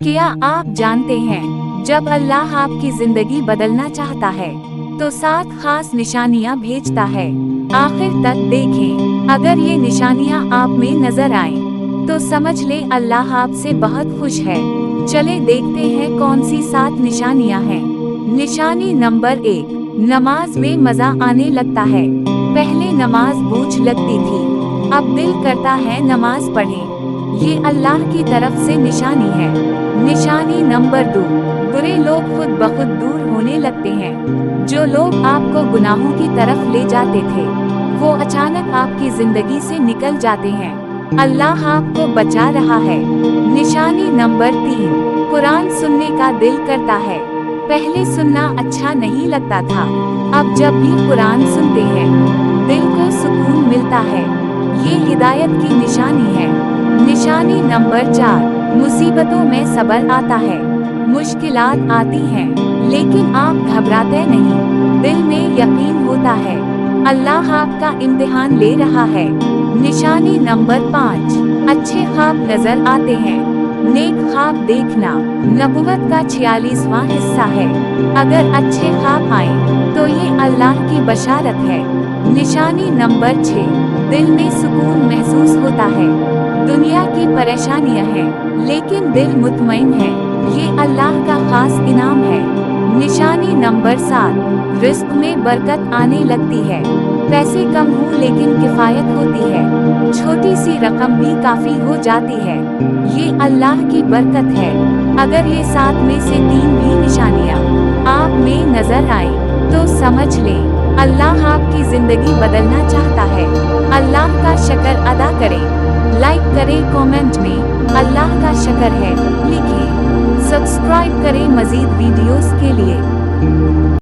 क्या आप जानते हैं, जब अल्लाह आपकी जिंदगी बदलना चाहता है तो 7 खास निशानियां भेजता है। आखिर तक देखें। अगर ये निशानियां आप में नजर आएं, तो समझ ले अल्लाह आपसे बहुत खुश है। चले देखते हैं कौन सी 7 निशानियां हैं। निशानी नंबर 1, नमाज में मजा आने लगता है। पहले नमाज बोझ लगती थी, अब दिल करता है नमाज पढ़ें। ये अल्लाह की तरफ से निशानी है। निशानी नंबर 2, बुरे लोग खुद ब खुद दूर होने लगते हैं। जो लोग आपको गुनाहों की तरफ ले जाते थे, वो अचानक आपकी जिंदगी से निकल जाते हैं। अल्लाह आपको बचा रहा है। निशानी नंबर 3, कुरान सुनने का दिल करता है। पहले सुनना अच्छा नहीं लगता था, अब जब भी कुरान सुनते हैं, दिल को सुकून मिलता है। ये हिदायत की निशानी है। निशानी नंबर 4, मुसीबतों में सब्र आता है। मुश्किलात आती हैं, लेकिन आप घबराते नहीं। दिल में यकीन होता है, अल्लाह आपका इम्तिहान ले रहा है। निशानी नंबर 5, अच्छे ख्वाब नजर आते हैं। नेक ख्वाब देखना नबुवत का 46वां हिस्सा है। अगर अच्छे ख्वाब आए तो ये अल्लाह की बशारत है। निशानी नंबर 6, दिल में सुकून महसूस होता है। दुनिया की परेशानियां हैं, लेकिन दिल मुतमईन है। ये अल्लाह का खास इनाम है। निशानी नंबर 7, रिस्क में बरकत आने लगती है। पैसे कम हो लेकिन किफायत होती है। छोटी सी रकम भी काफी हो जाती है। ये अल्लाह की बरकत है। अगर ये 7 में से 3 भी निशानियाँ आप में नजर आए, तो समझ लें अल्लाह आपकी जिंदगी बदलना चाहता है। अल्लाह का शुक्र अदा करें। लाइक करें, कमेंट में अल्लाह का शुक्र है लिखें। सब्सक्राइब करें मजीद वीडियोस के लिए।